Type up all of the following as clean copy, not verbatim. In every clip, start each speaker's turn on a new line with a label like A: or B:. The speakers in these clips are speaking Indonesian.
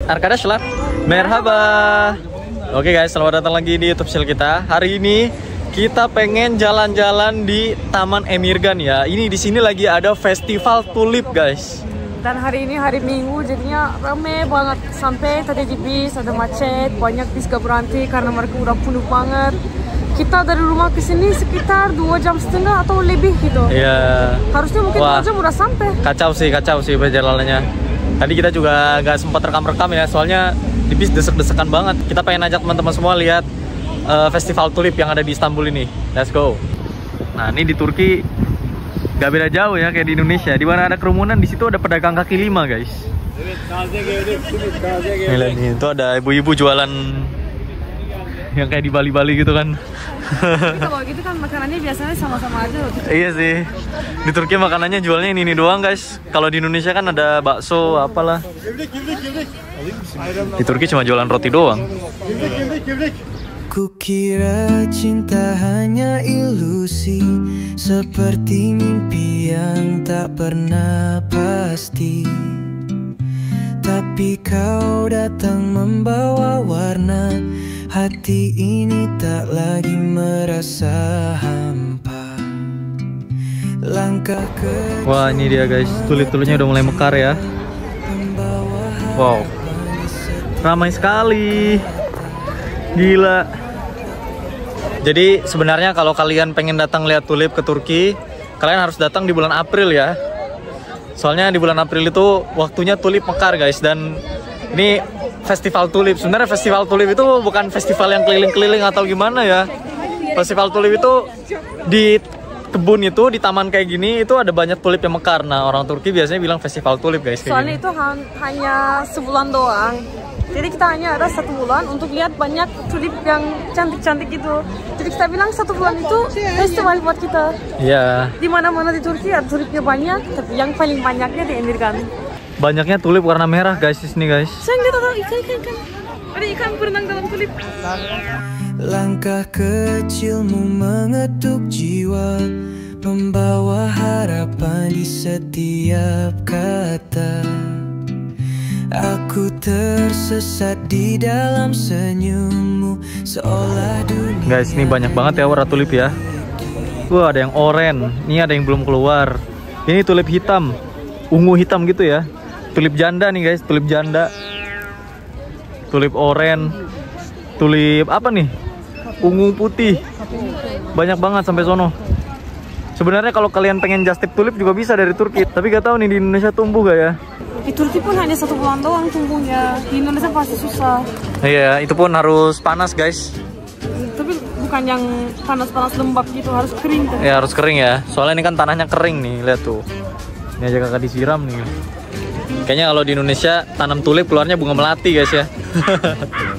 A: Arkadaşlar, merhaba. Oke guys, selamat datang lagi di YouTube channel kita. Hari ini kita pengen jalan-jalan di Taman Emirgan ya. Ini di sini lagi ada festival tulip guys.
B: Dan hari ini hari Minggu, jadinya rame banget. Sampai tadi di bis ada macet, banyak bis gak berhenti karena mereka udah penuh banget. Kita dari rumah ke sini sekitar 2,5 jam atau lebih gitu.
A: Iya.
B: Harusnya mungkin 2 jam udah sampai.
A: Kacau sih perjalanannya. Tadi kita juga gak sempat rekam-rekam ya, soalnya di bis desek-desekan banget. Kita pengen ajak teman-teman semua lihat festival tulip yang ada di Istanbul ini. Let's go. Nah, ini di Turki gak beda jauh ya kayak di Indonesia. Di mana ada kerumunan, di situ ada pedagang kaki lima, guys. Lihat nih, itu ada ibu-ibu jualan yang kayak di Bali-Bali gitu kan.
B: Tapi kalau gitu kan makanannya biasanya sama-sama aja loh.
A: Iya sih. Di Turki makanannya jualnya ini doang, guys. Kalau di Indonesia kan ada bakso apalah. Di Turki cuma jualan roti doang.
C: Kukira cinta hanya ilusi, seperti mimpi yang tak pernah pasti. Tapi kau datang membawa warna, hati ini tak lagi merasa hampa. Langkah ke
A: Wah, ini dia guys, tulip-tulipnya udah mulai mekar ya. Wow, ramai sekali. Gila. Jadi sebenarnya kalau kalian pengen datang lihat tulip ke Turki, kalian harus datang di bulan April ya. Soalnya di bulan April itu waktunya tulip mekar guys. Dan ini festival tulip. Sebenarnya festival tulip itu bukan festival yang keliling-keliling atau gimana ya. Festival tulip itu di kebun itu, di taman kayak gini, itu ada banyak tulip yang mekar. Nah, orang Turki biasanya bilang festival tulip guys.
B: Soalnya itu hanya sebulan doang. Jadi kita hanya ada 1 bulan untuk lihat banyak tulip yang cantik-cantik gitu. Jadi kita bilang 1 bulan itu festival buat kita.
A: Iya.
B: Di mana-mana di Turki ada tulipnya banyak, tapi yang paling banyaknya di Emirgan.
A: Banyaknya tulip warna merah guys di sini guys.
B: Saya lihat ada ikan. Ada ikan berenang dalam tulip.
C: langkah kecilmu mengetuk jiwa, membawa harapan di setiap kata. Aku tersesat di dalam senyummu, seolah dunia.
A: Guys, ini banyak banget ya warna tulip ya. Wah, ada yang oranye, ini ada yang belum keluar. Ini tulip hitam, ungu hitam gitu ya. Tulip janda nih guys, tulip janda. Tulip oranye, tulip apa nih? Ungu putih. Banyak banget sampai sono. Sebenarnya kalau kalian pengen just tip tulip juga bisa dari Turki, tapi gak tahu nih di Indonesia tumbuh gak ya?
B: Di Turki pun hanya 1 bulan doang tumbuhnya. Di Indonesia pasti susah.
A: Iya, itu pun harus panas guys.
B: Tapi bukan yang panas-panas lembab gitu, harus kering kan?
A: Ya harus kering ya. Soalnya ini kan tanahnya kering nih, lihat tuh. Ini aja kakak disiram nih. Kayaknya kalau di Indonesia tanam tulip keluarnya bunga melati guys ya.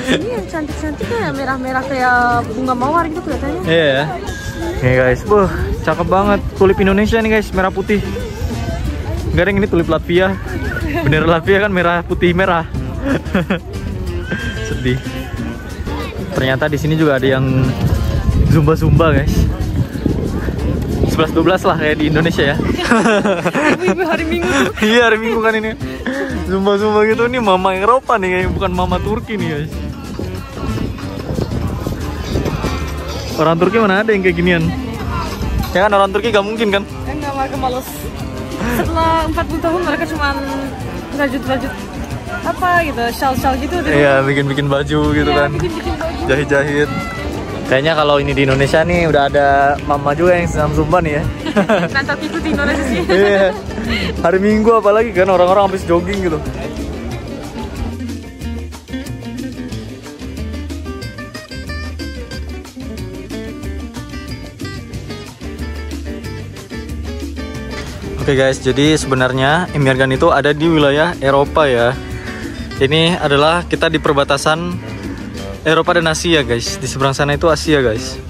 B: Ini yang cantik-cantiknya ya, merah-merah kayak bunga mawar gitu kelihatannya.
A: Iya ya. Nih guys, cakep banget tulip Indonesia nih guys, merah putih. Enggak ada yang ini tulip Latvia. Bendera Latvia kan merah putih merah. Sedih. Ternyata di sini juga ada yang zumba guys. 11-12 lah kayak di Indonesia ya.
B: Ibu-ibu hari Minggu.
A: Iya, hari Minggu kan ini. Zumba gitu nih, mama Eropa nih kayak, bukan mama Turki nih guys. Orang Turki mana ada yang kayak ginian? Ya kan orang Turki gak mungkin kan?
B: Enggak, mereka males. Setelah 40 tahun mereka cuman rajut-rajut apa gitu, shawl gitu.
A: Iya, bikin baju gitu
B: ya,
A: kan.
B: bikin baju.
A: Jahit-jahit. Kayaknya kalau ini di Indonesia nih udah ada mama juga yang senam zumba nih ya.
B: Nanti ikut di Indonesia sih.
A: Iya. Hari Minggu apalagi kan orang-orang habis jogging gitu. Oke guys, jadi sebenarnya Emirgan itu ada di wilayah Eropa ya. Ini adalah kita di perbatasan Eropa dan Asia guys. Di seberang sana itu Asia guys.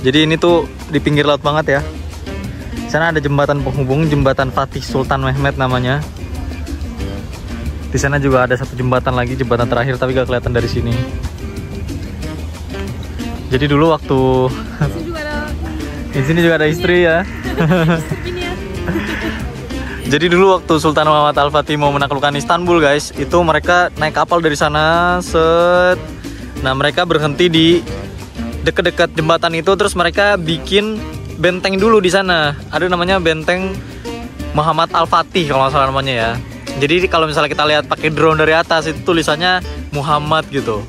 A: Jadi ini tuh di pinggir laut banget ya. Sana ada jembatan penghubung, jembatan Fatih Sultan Mehmet namanya. Di sana juga ada satu jembatan lagi, jembatan terakhir tapi gak kelihatan dari sini. Jadi dulu waktu di sini juga ada istri ya. Jadi dulu waktu Sultan Muhammad Al-Fatih mau menaklukkan Istanbul guys, itu mereka naik kapal dari sana, set. Nah mereka berhenti di dekat-dekat jembatan itu, terus mereka bikin benteng dulu di sana. Ada namanya benteng Muhammad Al-Fatih kalau nggak salah namanya ya. Jadi kalau misalnya kita lihat pakai drone dari atas itu tulisannya Muhammad gitu.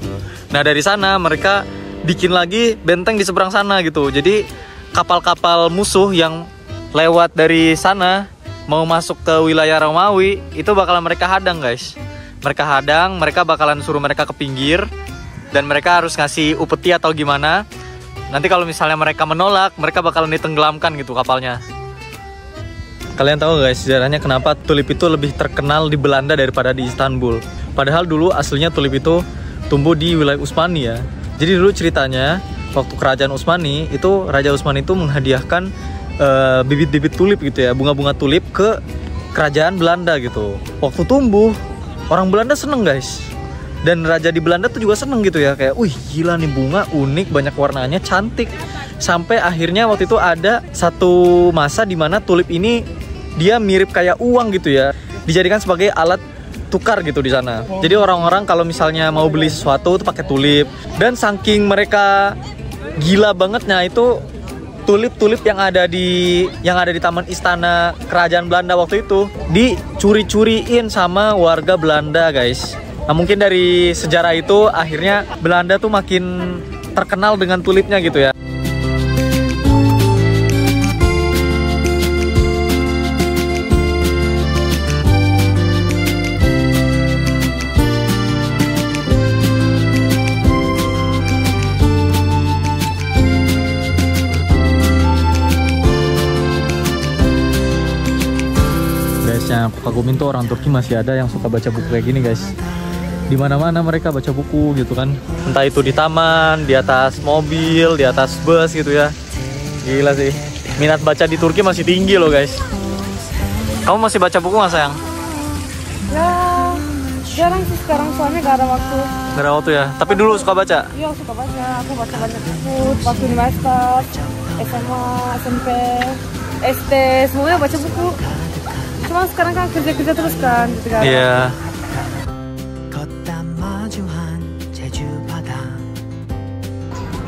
A: Nah dari sana mereka bikin lagi benteng di seberang sana gitu. Jadi kapal-kapal musuh yang lewat dari sana mau masuk ke wilayah Romawi itu bakalan mereka hadang guys. Mereka hadang, mereka bakalan suruh mereka ke pinggir dan mereka harus ngasih upeti atau gimana. Nanti kalau misalnya mereka menolak, mereka bakalan ditenggelamkan gitu kapalnya. Kalian tahu guys sejarahnya kenapa tulip itu lebih terkenal di Belanda daripada di Istanbul? Padahal dulu aslinya tulip itu tumbuh di wilayah Utsmani ya. Jadi dulu ceritanya waktu kerajaan Utsmani itu Raja Utsmani itu menghadiahkan bibit-bibit tulip gitu ya, bunga-bunga tulip ke kerajaan Belanda gitu. Waktu tumbuh orang Belanda seneng guys, dan raja di Belanda tuh juga seneng gitu ya, kayak wih gila nih bunga unik, banyak warnanya, cantik. Sampai akhirnya waktu itu ada satu masa dimana tulip ini dia mirip kayak uang gitu ya, dijadikan sebagai alat tukar gitu di sana. Jadi orang-orang kalau misalnya mau beli sesuatu tuh pakai tulip, dan saking mereka gila bangetnya itu tulip-tulip yang ada di taman istana kerajaan Belanda waktu itu dicuri-curiin sama warga Belanda guys. Nah mungkin dari sejarah itu akhirnya Belanda tuh makin terkenal dengan tulipnya gitu ya. Aku kagumin tuh orang Turki masih ada yang suka baca buku kayak gini guys. Di mana-mana mereka baca buku gitu kan. Entah itu di taman, di atas mobil, di atas bus gitu ya. Gila sih. Minat baca di Turki masih tinggi loh guys. Kamu masih baca buku nggak sayang?
B: Ya jarang sih sekarang soalnya gak ada waktu.
A: Gak ada waktu ya. Tapi dulu suka baca?
B: Iya suka baca. Aku baca banyak buku waktu universitas, SMA, SMP, SD, semuanya baca buku. Cuma sekarang kan kerja-kerja terus kan gitu kan.
A: Iya.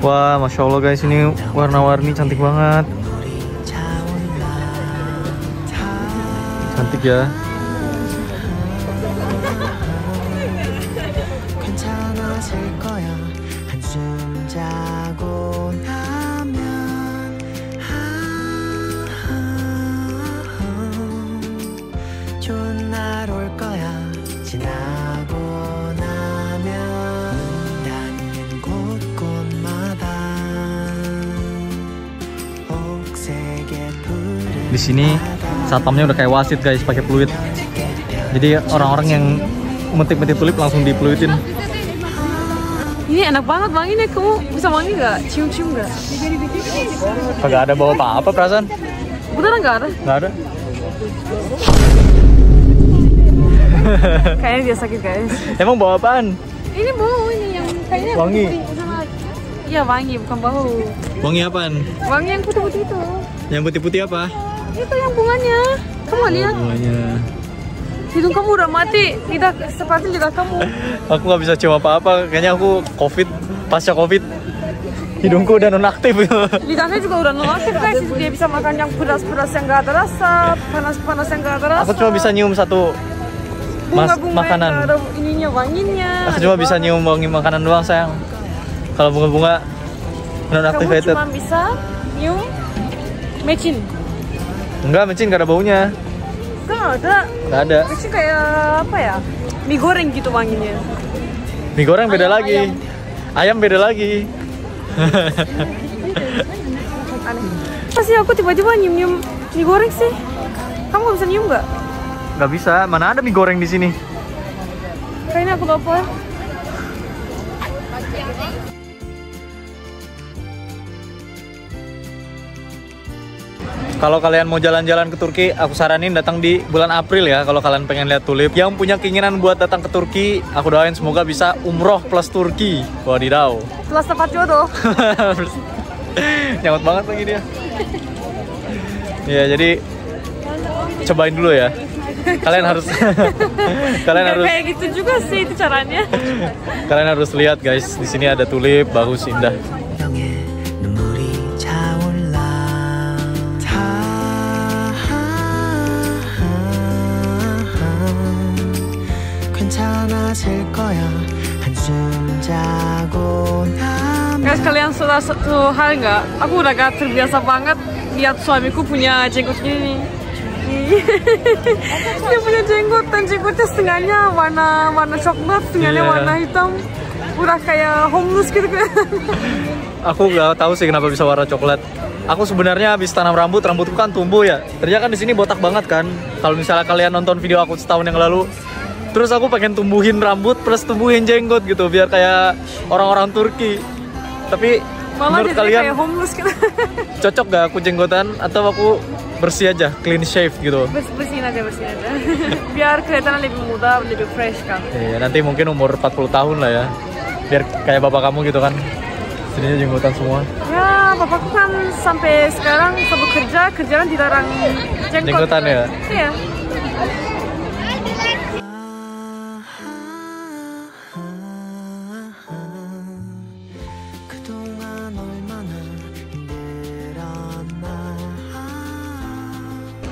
A: Wah, Masya Allah guys, ini warna-warni cantik banget. Cantik ya. Di sini satpamnya udah kayak wasit guys, pakai peluit. Jadi orang-orang yang metik-metik tulip langsung dipluitin.
B: Ini enak banget wanginya, kamu bisa wangi nggak? Cium-cium nggak?
A: Kagak ada bawa apa-apa perasaan?
B: Beneran nggak ada?
A: Nggak ada.
B: Kayaknya dia sakit guys.
A: Emang bawa apaan?
B: Ini bau ini yang kayaknya
A: wangi.
B: Iya wangi, bukan bau.
A: Wangi apaan?
B: Wangi yang putih-putih itu.
A: Yang putih-putih apa?
B: Itu yang bunganya. Kamu lihat?
A: Bunganya.
B: Hidung kamu udah mati, lidah seperti lidah kamu.
A: Aku nggak bisa cium apa-apa, kayaknya aku COVID, pasca COVID. Hidungku udah nonaktif.
B: Lidahnya juga udah nonaktif guys, dia bisa makan yang pedas-pedas yang gak ada rasa, panas-panas yang gak ada rasa.
A: Aku cuma bisa nyium satu
B: bunga-bunga
A: makanan.
B: Yang ada ininya, wanginya.
A: Aku cuma bisa nyium wangi makanan doang sayang. Kalau bunga-bunga non-activated.
B: Kamu cuma bisa nyium mecin.
A: Enggak, mecin gak ada baunya.
B: Gak ada.
A: Gak ada.
B: Mecin kayak apa ya? Mie goreng gitu wanginya.
A: Mie goreng beda lagi. Ayam beda lagi.
B: Aneh. Pasti aku tiba-tiba nyium mie goreng sih. Kamu gak bisa nyium gak?
A: Gak bisa, mana ada mie goreng di sini?
B: Kayaknya aku lupa.
A: Kalau kalian mau jalan-jalan ke Turki, aku saranin datang di bulan April ya. Kalau kalian pengen lihat tulip, yang punya keinginan buat datang ke Turki, aku doain semoga bisa umroh plus Turki. Wadidaw.
B: Plus tempat jodoh.
A: Nyamut banget lagi dia. Ya jadi cobain dulu ya. Kalian harus kalian harus
B: kayak gitu juga sih itu caranya.
A: Kalian harus lihat guys, di sini ada tulip bagus indah.
B: Guys, kalian sudah satu hal nggak? Aku udah gak terbiasa banget lihat suamiku punya jenggot gini. Dia punya jenggot dan jenggotnya setengahnya warna coklat, setengahnya warna hitam. Udah kayak homeless gitu kan.
A: Aku nggak tahu sih kenapa bisa warna coklat. Aku sebenarnya habis tanam rambutku kan tumbuh ya. Ternyata kan di sini botak banget kan. Kalau misalnya kalian nonton video aku setahun yang lalu, terus aku pengen tumbuhin rambut plus tumbuhin jenggot gitu biar kayak orang-orang Turki. Tapi
B: malah
A: menurut kalian
B: kayak homeless gitu.
A: Cocok gak aku jenggotan atau aku bersih aja, clean shave gitu?
B: Bersihin aja. Biar kelihatan lebih muda, lebih fresh kan.
A: Iya, nanti mungkin umur 40 tahun lah ya. Biar kayak bapak kamu gitu kan. Jadinya jenggotan semua.
B: Ya, bapakku kan sampai sekarang sebelum kerjaan dilarang
A: jenggotan ya?
B: Iya.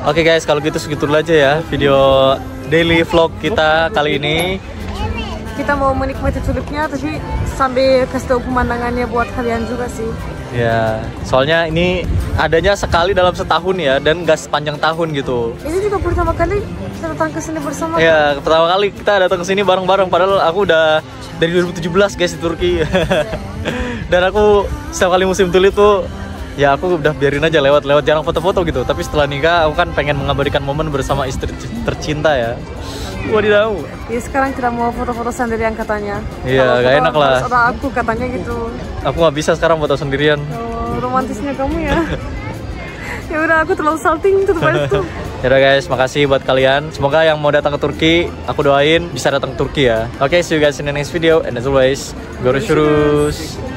A: Oke guys, kalau gitu segitu dulu aja ya video daily vlog kita kali ini.
B: Kita mau menikmati tulipnya tapi sambil kasih tahu pemandangannya buat kalian juga sih.
A: Ya, soalnya ini adanya sekali dalam setahun ya dan gak sepanjang tahun gitu.
B: Ini juga pertama kali kita datang ke sini bersama.
A: Ya, pertama kali kita datang ke sini bareng-bareng padahal aku udah dari 2017 guys di Turki. Dan aku setiap kali musim tulip tuh ya aku udah biarin aja lewat jarang foto-foto gitu. Tapi setelah nikah aku kan pengen mengabadikan momen bersama istri tercinta ya. Wadidaw.
B: Ya sekarang kita mau foto-foto sendirian katanya.
A: Iya, gak enak lah.
B: Harus ada aku katanya gitu.
A: Aku nggak bisa sekarang foto sendirian.
B: Oh, romantisnya kamu ya. Ya udah, aku terlalu salting tutup aja tuh.
A: Yaudah guys, makasih buat kalian. Semoga yang mau datang ke Turki, aku doain bisa datang ke Turki ya. Oke, see you guys in the next video. And as always, görüşürüz.